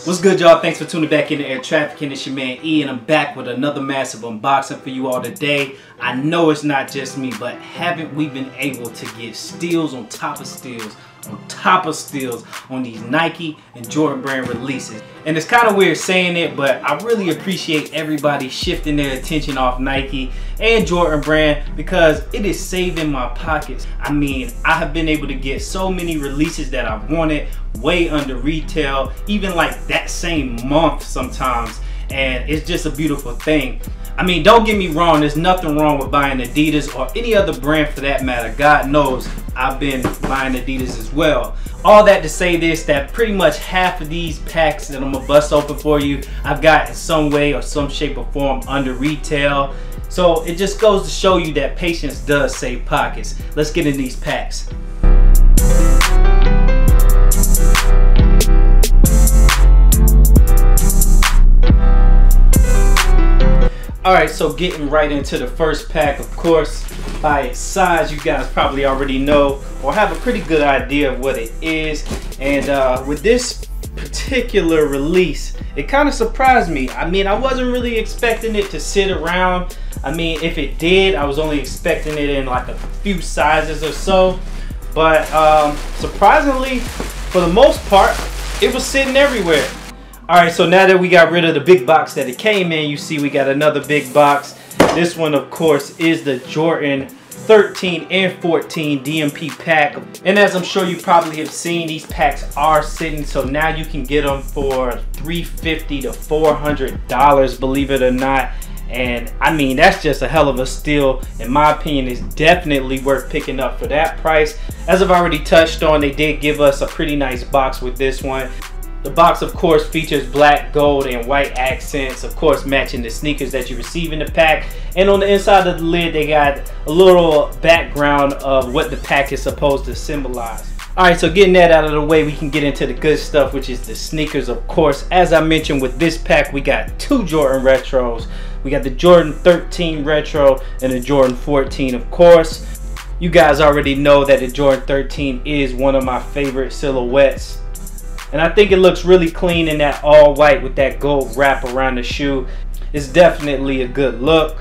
What's good, y'all? Thanks for tuning back into Air Trafficking. It's your man E, and I'm back with another massive unboxing for you all today. I know it's not just me, but haven't we been able to get steals on top of steals on top of steals on these Nike and Jordan brand releases? And it's kind of weird saying it, but I really appreciate everybody shifting their attention off Nike and Jordan brand because it is saving my pockets. I mean, I have been able to get so many releases that I've wanted way under retail, even like that same month sometimes, and it's just a beautiful thing. I mean, don't get me wrong, there's nothing wrong with buying Adidas or any other brand for that matter. God knows I've been buying Adidas as well. All that to say this, that pretty much half of these packs that I'm gonna bust open for you, I've got in some way or some shape or form under retail. So it just goes to show you that patience does save pockets. Let's get in these packs. Alright, so getting right into the first pack, of course, by its size, you guys probably already know or have a pretty good idea of what it is. And with this particular release, it kind of surprised me. I mean, I wasn't really expecting it to sit around. I mean, if it did, I was only expecting it in like a few sizes or so. But surprisingly, for the most part, it was sitting everywhere. Alright, so now that we got rid of the big box that it came in, you see we got another big box. This one, of course, is the Jordan 13 and 14 DMP pack. And as I'm sure you probably have seen, these packs are sitting, so now you can get them for $350 to $400, believe it or not. And I mean, that's just a hell of a steal. In my opinion, it's definitely worth picking up for that price. As I've already touched on, they did give us a pretty nice box with this one. The box, of course, features black, gold, and white accents, of course, matching the sneakers that you receive in the pack. And on the inside of the lid, they got a little background of what the pack is supposed to symbolize. Alright, so getting that out of the way, we can get into the good stuff, which is the sneakers, of course. As I mentioned, with this pack, we got two Jordan retros. We got the Jordan 13 retro and the Jordan 14, of course. You guys already know that the Jordan 13 is one of my favorite silhouettes. And I think it looks really clean in that all white with that gold wrap around the shoe. It's definitely a good look.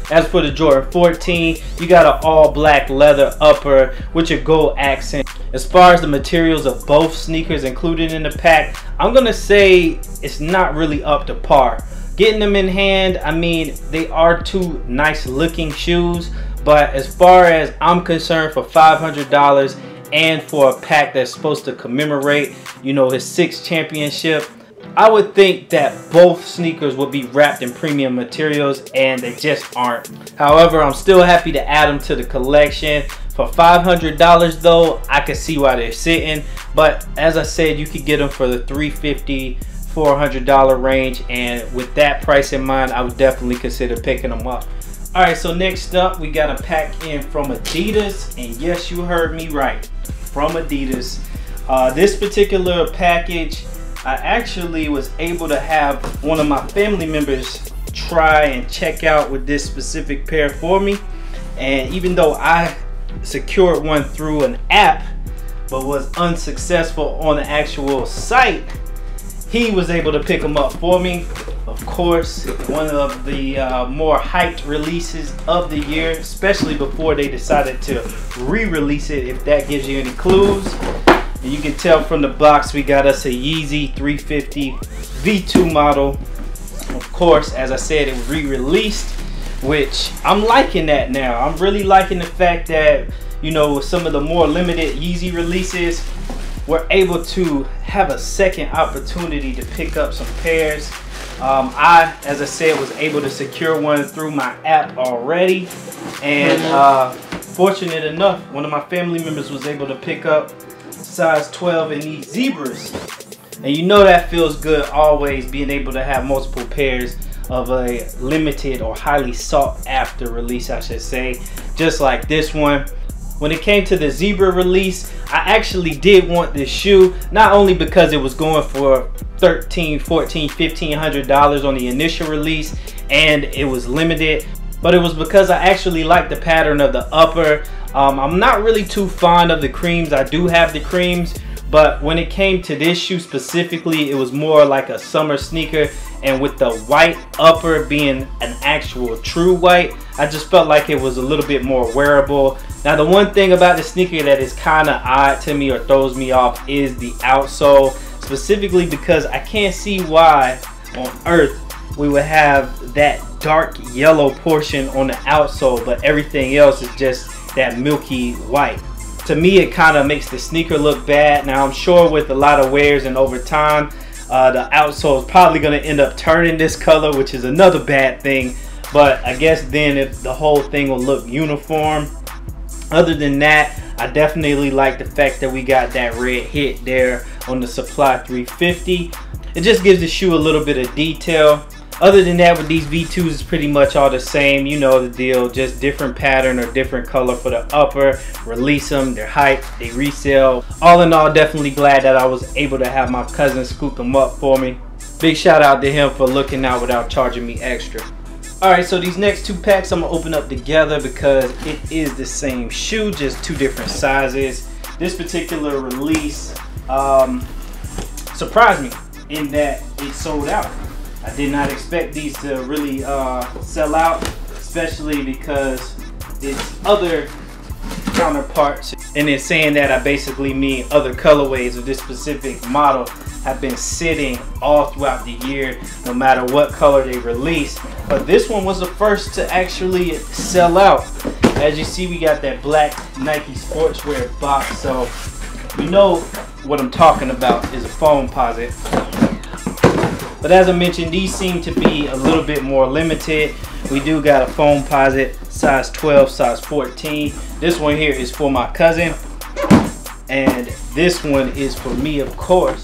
As for the Jordan 14, you got an all black leather upper with your gold accent. As far as the materials of both sneakers included in the pack, I'm gonna say it's not really up to par. Getting them in hand, I mean, they are two nice looking shoes, but as far as I'm concerned, for $500 and for a pack that's supposed to commemorate, you know, his 6th championship, I would think that both sneakers would be wrapped in premium materials, and they just aren't. However, I'm still happy to add them to the collection. For $500 though, I can see why they're sitting, but as I said, you could get them for the $350, $400 range, and with that price in mind, I would definitely consider picking them up. Alright, so next up, we got a pack in from Adidas, and yes, you heard me right, from Adidas. This particular package, I actually was able to have one of my family members try and check out with this specific pair for me. And even though I secured one through an app, but was unsuccessful on the actual site, he was able to pick them up for me. Of course, one of the more hyped releases of the year, especially before they decided to re-release it, if that gives you any clues. And you can tell from the box, we got us a Yeezy 350 V2 model. Of course, as I said, it was re-released, which I'm liking that now. I'm really liking the fact that, you know, with some of the more limited Yeezy releases, we're able to have a second opportunity to pick up some pairs. I, as I said, was able to secure one through my app already, and fortunate enough, one of my family members was able to pick up size 12 in these zebras. And you know that feels good always, being able to have multiple pairs of a limited or highly sought after release, I should say, just like this one. When it came to the zebra release, I actually did want this shoe, not only because it was going for $13, $14, $1,500 on the initial release and it was limited, but it was because I actually liked the pattern of the upper. I'm not really too fond of the creams. I do have the creams, But when it came to this shoe specifically, it was more like a summer sneaker, and with the white upper being an actual true white, I just felt like it was a little bit more wearable. Now the one thing about the sneaker that is kind of odd to me or throws me off is the outsole, specifically because I can't see why on earth we would have that dark yellow portion on the outsole, but everything else is just that milky white. To me, it kind of makes the sneaker look bad. Now I'm sure with a lot of wears and over time, the outsole is probably going to end up turning this color, which is another bad thing. But I guess then if the whole thing will look uniform. Other than that, I definitely like the fact that we got that red hit there on the Supply 350. It just gives the shoe a little bit of detail. Other than that, with these V2s, it's pretty much all the same. You know the deal, just different pattern or different color for the upper. Release them, they're hype, they resell. All in all, definitely glad that I was able to have my cousin scoop them up for me. Big shout out to him for looking out without charging me extra. Alright, so these next two packs I'm going to open up together because it is the same shoe, just two different sizes. This particular release surprised me in that it sold out. I did not expect these to really sell out, especially because it's other counterparts. And in saying that, I basically mean other colorways of this specific model have been sitting all throughout the year, no matter what color they release. But this one was the first to actually sell out. As you see, we got that black Nike sportswear box, so you know what I'm talking about is a Foamposite. But as I mentioned, these seem to be a little bit more limited. We do got a Foamposite size 12, size 14. This one here is for my cousin, and this one is for me, of course.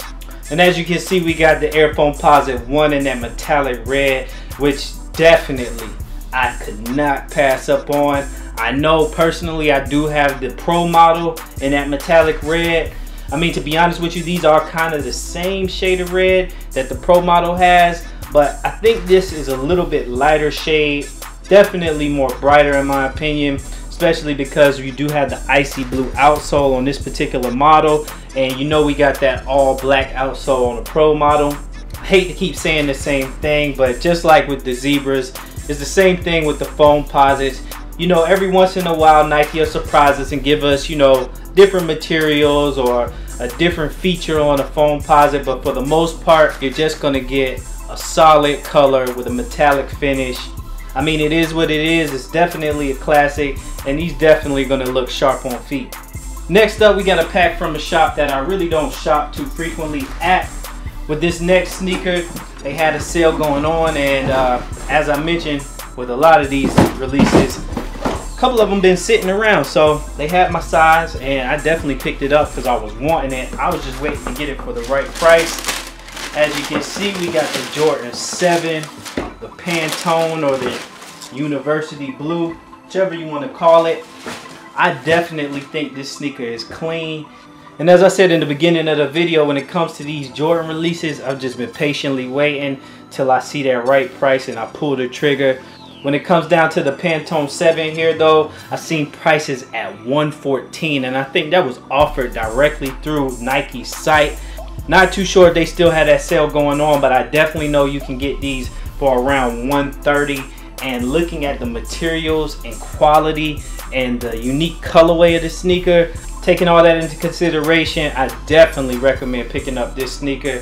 And as you can see, we got the Air Foamposite 1 in that metallic red, which definitely I could not pass up on. I know personally I do have the Pro model in that metallic red. I mean, to be honest with you, these are kind of the same shade of red that the Pro model has, but I think this is a little bit lighter shade, definitely more brighter in my opinion, especially because you do have the icy blue outsole on this particular model, and you know we got that all black outsole on the Pro model. I hate to keep saying the same thing, but just like with the Zebras, it's the same thing with the Foamposites. You know, every once in a while Nike will surprise us and give us, you know, different materials or a different feature on a Foamposite, but for the most part you're just going to get a solid color with a metallic finish. I mean, it is what it is. It's definitely a classic, and these definitely going to look sharp on feet. Next up, we got a pack from a shop that I really don't shop too frequently at. With this next sneaker, they had a sale going on, and as I mentioned, with a lot of these releases, a couple of them been sitting around, so they had my size, and I definitely picked it up because I was wanting it. I was just waiting to get it for the right price. As you can see, we got the Jordan 7, the Pantone or the University Blue, whichever you want to call it. I definitely think this sneaker is clean. And as I said in the beginning of the video, when it comes to these Jordan releases, I've just been patiently waiting till I see that right price and I pull the trigger. When it comes down to the Pantone 7 here though, I've seen prices at $114, and I think that was offered directly through Nike's site. Not too sure if they still had that sale going on, but I definitely know you can get these for around $130. And looking at the materials and quality and the unique colorway of the sneaker, taking all that into consideration, I definitely recommend picking up this sneaker.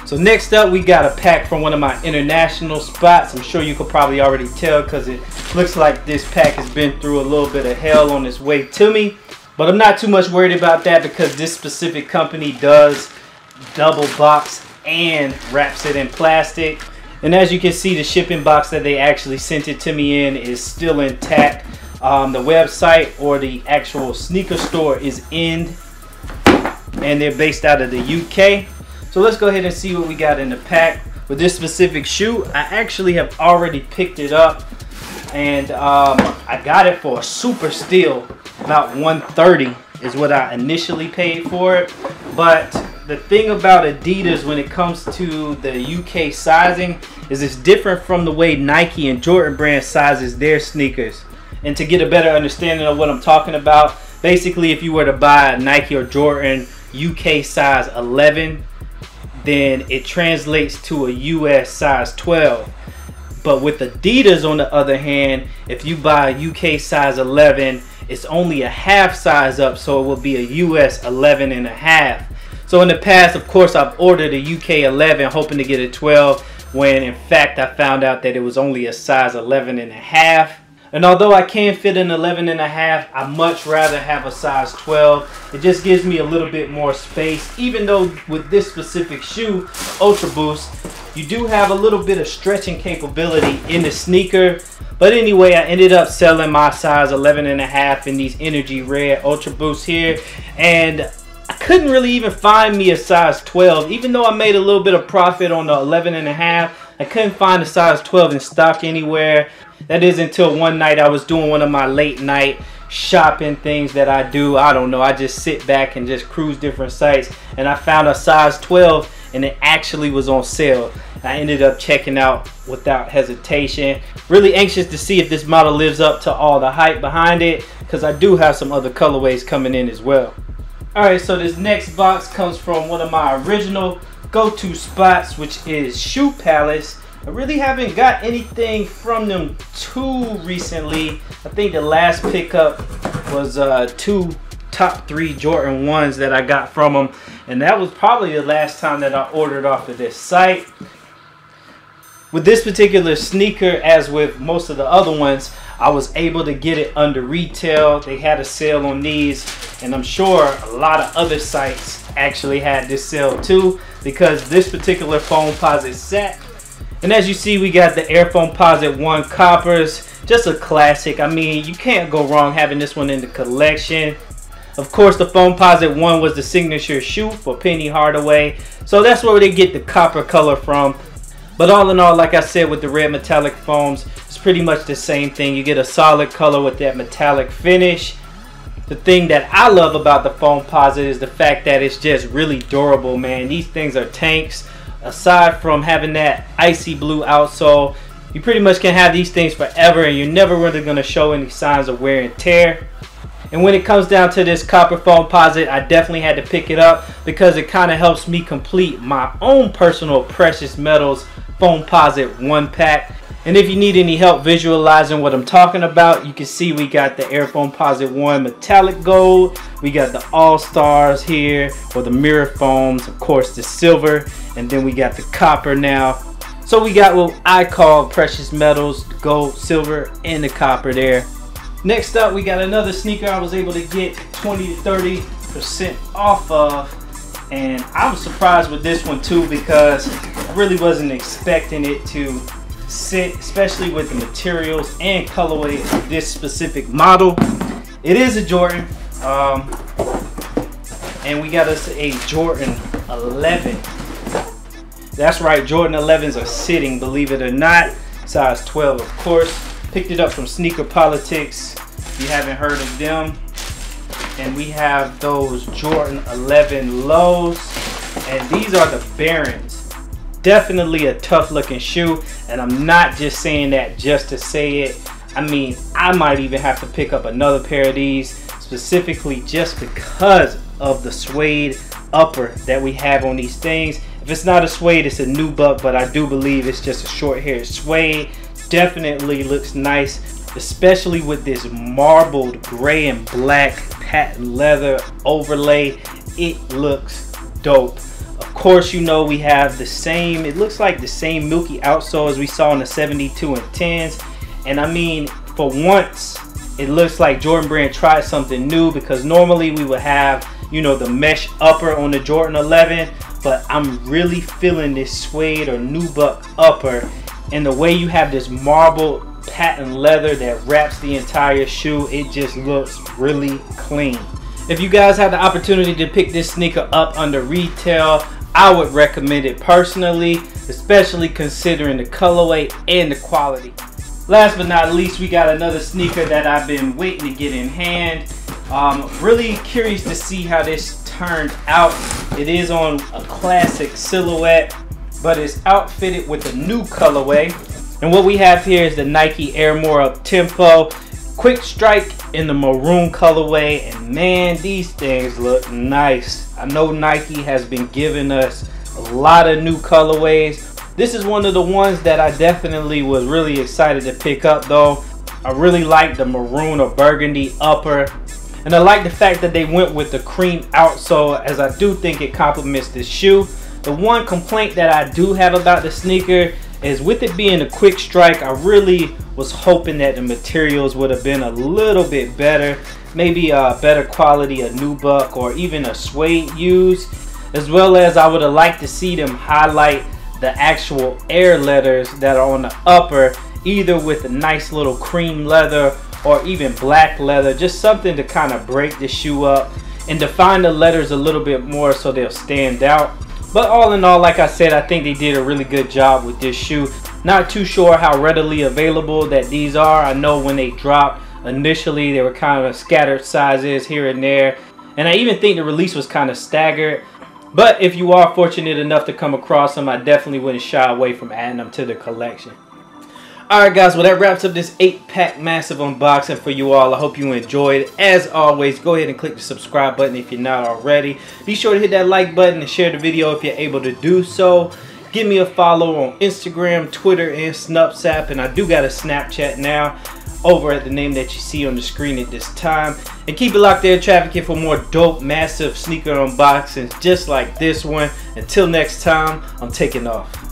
So next up, we got a pack from one of my international spots. I'm sure you could probably already tell because it looks like this pack has been through a little bit of hell on its way to me. But I'm not too much worried about that because this specific company does double box and wraps it in plastic. And as you can see, the shipping box that they actually sent it to me in is still intact. The website or the actual sneaker store is in, and they're based out of the UK. So let's go ahead and see what we got in the pack. With this specific shoe, I actually have already picked it up, and I got it for a super steal. About $130 is what I initially paid for it. But the thing about Adidas when it comes to the UK sizing is it's different from the way Nike and Jordan brand sizes their sneakers. And to get a better understanding of what I'm talking about, basically if you were to buy a Nike or Jordan UK size 11, then it translates to a US size 12. But with Adidas, on the other hand, if you buy a UK size 11, it's only a half size up, so it will be a US 11 and a half. So in the past, of course, I've ordered a UK 11 hoping to get a 12, when in fact I found out that it was only a size 11 and a half. And although I can fit an 11 and a half, I much rather have a size 12. It just gives me a little bit more space, even though with this specific shoe, Ultra Boost, you do have a little bit of stretching capability in the sneaker. But anyway, I ended up selling my size 11 and a half in these energy red Ultra Boosts here, and I couldn't really even find me a size 12. Even though I made a little bit of profit on the 11 and a half, I couldn't find a size 12 in stock anywhere. That is until one night I was doing one of my late night shopping things that I do. I don't know, I just sit back and just cruise different sites, and I found a size 12 and it actually was on sale. I ended up checking out without hesitation. Really anxious to see if this model lives up to all the hype behind it, because I do have some other colorways coming in as well. Alright, so this next box comes from one of my original go-to spots, which is Shoe Palace. I really haven't got anything from them too recently. I think the last pickup was two top 3 Jordan 1s that I got from them, and that was probably the last time that I ordered off of this site. With this particular sneaker, as with most of the other ones, I was able to get it under retail. They had a sale on these, and I'm sure a lot of other sites actually had this sale too, because this particular Foamposite set, and as you see, we got the Air Foamposite 1 Coppers, just a classic. I mean, you can't go wrong having this one in the collection. Of course, the Foamposite 1 was the signature shoe for Penny Hardaway, so that's where they get the copper color from. But all in all, like I said, with the red metallic foams, it's pretty much the same thing. You get a solid color with that metallic finish. The thing that I love about the Foamposite is the fact that it's just really durable, man. These things are tanks. Aside from having that icy blue outsole, you pretty much can have these things forever, and you're never really going to show any signs of wear and tear. And when it comes down to this copper Foamposite, I definitely had to pick it up because it kind of helps me complete my own personal precious metals Foamposite 1 pack. And if you need any help visualizing what I'm talking about, you can see we got the Air Foamposite 1 metallic gold, we got the all stars here, or the mirror foams, of course the silver, and then we got the copper now. So we got what I call precious metals, the gold, silver, and the copper there. Next up, we got another sneaker I was able to get 20 to 30% off of, and I was surprised with this one too, because I really wasn't expecting it to sit, especially with the materials and colorway of this specific model. It is a Jordan, and we got us a Jordan 11. That's right, Jordan 11s are sitting, believe it or not. Size 12, of course. Picked it up from Sneaker Politics, if you haven't heard of them. And we have those Jordan 11 lows, and these are the Barons. Definitely a tough looking shoe, and I'm not just saying that just to say it. I mean, I might even have to pick up another pair of these, specifically just because of the suede upper that we have on these things. If it's not a suede, it's a nubuck, but I do believe it's just a short haired suede. Definitely looks nice, especially with this marbled gray and black patent leather overlay. It looks dope. Of course, you know, we have the same, it looks like the same milky outsole as we saw in the 72 and 10s. And I mean, for once, it looks like Jordan Brand tried something new, because normally we would have, you know, the mesh upper on the Jordan 11, but I'm really feeling this suede or nubuck upper, and the way you have this marble patent leather that wraps the entire shoe, it just looks really clean. If you guys have the opportunity to pick this sneaker up under retail, I would recommend it personally, especially considering the colorway and the quality. Last but not least, we got another sneaker that I've been waiting to get in hand. Really curious to see how this turned out. It is on a classic silhouette, but it's outfitted with a new colorway. And what we have here is the Nike Air More Uptempo. Quick Strike in the maroon colorway, and man, these things look nice. I know Nike has been giving us a lot of new colorways. This is one of the ones that I definitely was really excited to pick up though. I really like the maroon or burgundy upper, and I like the fact that they went with the cream outsole, as I do think it complements this shoe. The one complaint that I do have about the sneaker is with it being a Quick Strike, I really was hoping that the materials would have been a little bit better. Maybe a better quality, a nubuck or even a suede used, as well as I would have liked to see them highlight the actual air letters that are on the upper, either with a nice little cream leather or even black leather, just something to kind of break the shoe up and define the letters a little bit more so they'll stand out. But all in all, like I said, I think they did a really good job with this shoe. Not too sure how readily available that these are. I know when they dropped initially, they were kind of scattered sizes here and there, and I even think the release was kind of staggered. But if you are fortunate enough to come across them, I definitely wouldn't shy away from adding them to the collection. Alright guys, well that wraps up this 8-pack massive unboxing for you all. I hope you enjoyed. As always, go ahead and click the subscribe button if you're not already. Be sure to hit that like button and share the video if you're able to do so. Give me a follow on Instagram, Twitter, and Snapchat. And I do got a Snapchat now over at the name that you see on the screen at this time. And keep it locked there, trafficking, for more dope, massive sneaker unboxings just like this one. Until next time, I'm taking off.